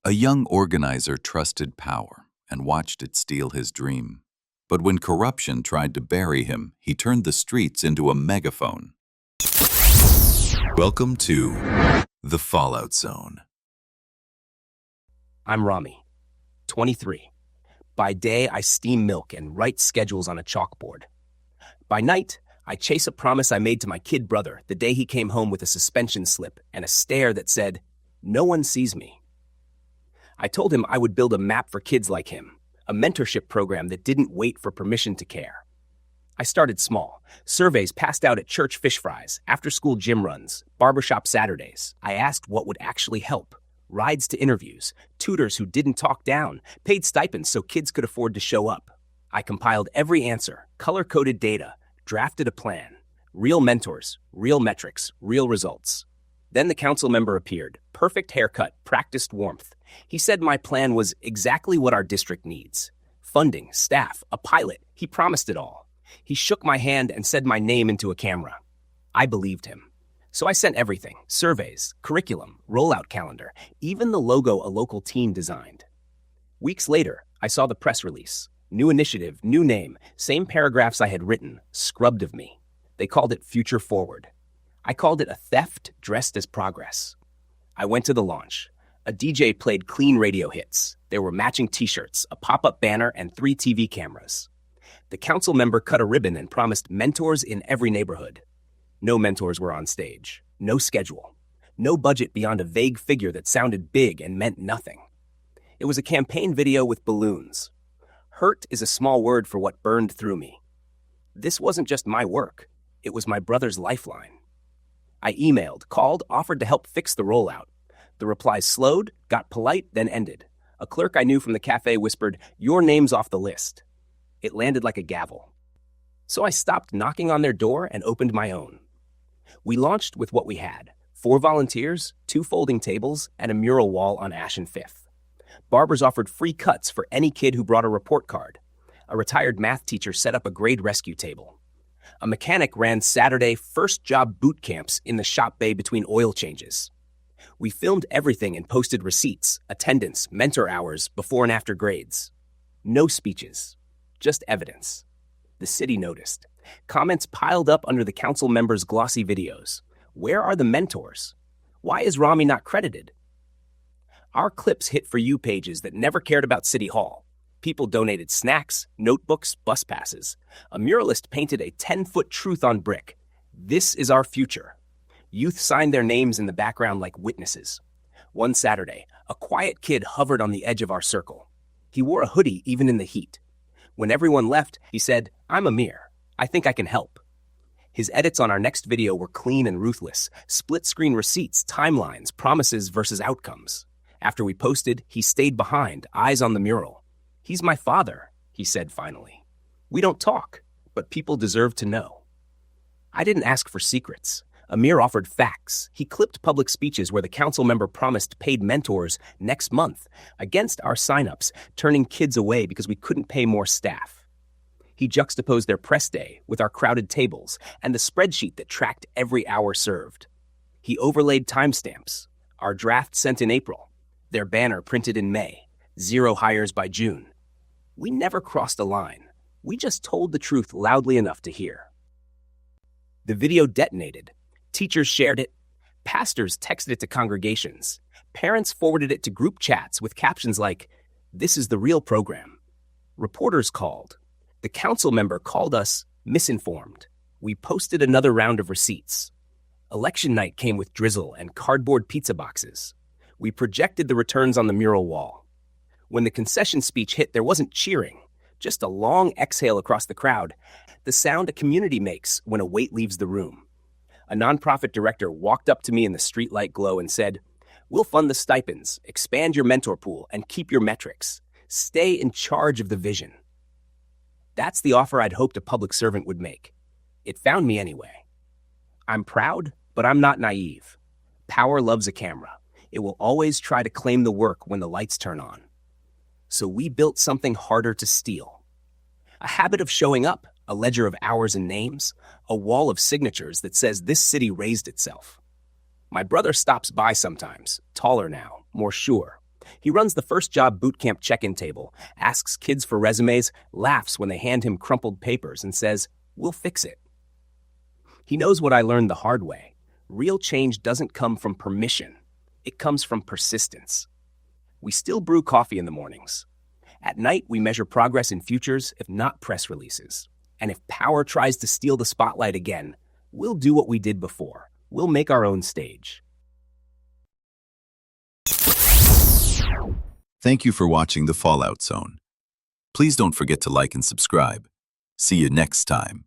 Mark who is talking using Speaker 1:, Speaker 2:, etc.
Speaker 1: A young organizer trusted power and watched it steal his dream. But when corruption tried to bury him, he turned the streets into a megaphone. Welcome to The Fallout Zone.
Speaker 2: I'm Rami, 23. By day, I steam milk and write schedules on a chalkboard. By night, I chase a promise I made to my kid brother the day he came home with a suspension slip and a stare that said, "No one sees me." I told him I would build a map for kids like him, a mentorship program that didn't wait for permission to care. I started small. Surveys passed out at church fish fries, after-school gym runs, barbershop Saturdays. I asked what would actually help. Rides to interviews, tutors who didn't talk down, paid stipends so kids could afford to show up. I compiled every answer, color-coded data, drafted a plan. Real mentors, real metrics, real results. Then the council member appeared, perfect haircut, practiced warmth. He said my plan was exactly what our district needs. Funding, staff, a pilot. He promised it all. He shook my hand and said my name into a camera. I believed him. So I sent everything, surveys, curriculum, rollout calendar, even the logo a local team designed. Weeks later, I saw the press release. New initiative, new name, same paragraphs I had written, scrubbed of me. They called it Future Forward. I called it a theft dressed as progress. I went to the launch. A DJ played clean radio hits. There were matching t-shirts, a pop-up banner, and 3 TV cameras. The council member cut a ribbon and promised mentors in every neighborhood. No mentors were on stage. No schedule. No budget beyond a vague figure that sounded big and meant nothing. It was a campaign video with balloons. Hurt is a small word for what burned through me. This wasn't just my work. It was my brother's lifeline. I emailed, called, offered to help fix the rollout. The replies slowed, got polite, then ended. A clerk I knew from the cafe whispered, "Your name's off the list." It landed like a gavel. So I stopped knocking on their door and opened my own. We launched with what we had: 4 volunteers, 2 folding tables, and a mural wall on Ashen 5th. Barbers offered free cuts for any kid who brought a report card. A retired math teacher set up a grade rescue table. A mechanic ran Saturday first job boot camps in the shop bay between oil changes. We filmed everything and posted receipts, attendance, mentor hours, before and after grades. No speeches, just evidence. The city noticed. Comments piled up under the council members' glossy videos. Where are the mentors? Why is Rami not credited? Our clips hit For You pages that never cared about City Hall. People donated snacks, notebooks, bus passes. A muralist painted a 10-foot truth on brick. This is our future. Youth signed their names in the background like witnesses. One Saturday, a quiet kid hovered on the edge of our circle. He wore a hoodie even in the heat. When everyone left, he said, "I'm Amir. I think I can help." His edits on our next video were clean and ruthless. Split-screen receipts, timelines, promises versus outcomes. After we posted, he stayed behind, eyes on the mural. "He's my father," he said finally. "We don't talk, but people deserve to know." I didn't ask for secrets. Amir offered facts. He clipped public speeches where the council member promised paid mentors next month against our signups, turning kids away because we couldn't pay more staff. He juxtaposed their press day with our crowded tables and the spreadsheet that tracked every hour served. He overlaid timestamps. Our draft sent in April. Their banner printed in May. 0 hires by June. We never crossed a line. We just told the truth loudly enough to hear. The video detonated. Teachers shared it. Pastors texted it to congregations. Parents forwarded it to group chats with captions like, "This is the real program." Reporters called. The council member called us misinformed. We posted another round of receipts. Election night came with drizzle and cardboard pizza boxes. We projected the returns on the mural wall. When the concession speech hit, there wasn't cheering, just a long exhale across the crowd, the sound a community makes when a weight leaves the room. A nonprofit director walked up to me in the streetlight glow and said, "We'll fund the stipends, expand your mentor pool, and keep your metrics. Stay in charge of the vision." That's the offer I'd hoped a public servant would make. It found me anyway. I'm proud, but I'm not naive. Power loves a camera. It will always try to claim the work when the lights turn on. So we built something harder to steal. A habit of showing up, a ledger of hours and names, a wall of signatures that says this city raised itself. My brother stops by sometimes, taller now, more sure. He runs the first job boot camp check-in table, asks kids for resumes, laughs when they hand him crumpled papers, and says, "We'll fix it." He knows what I learned the hard way. Real change doesn't come from permission. It comes from persistence. We still brew coffee in the mornings. At night, we measure progress in futures, if not press releases. And if power tries to steal the spotlight again, we'll do what we did before. We'll make our own stage.
Speaker 1: Thank you for watching The Fallout Zone. Please don't forget to like and subscribe. See you next time.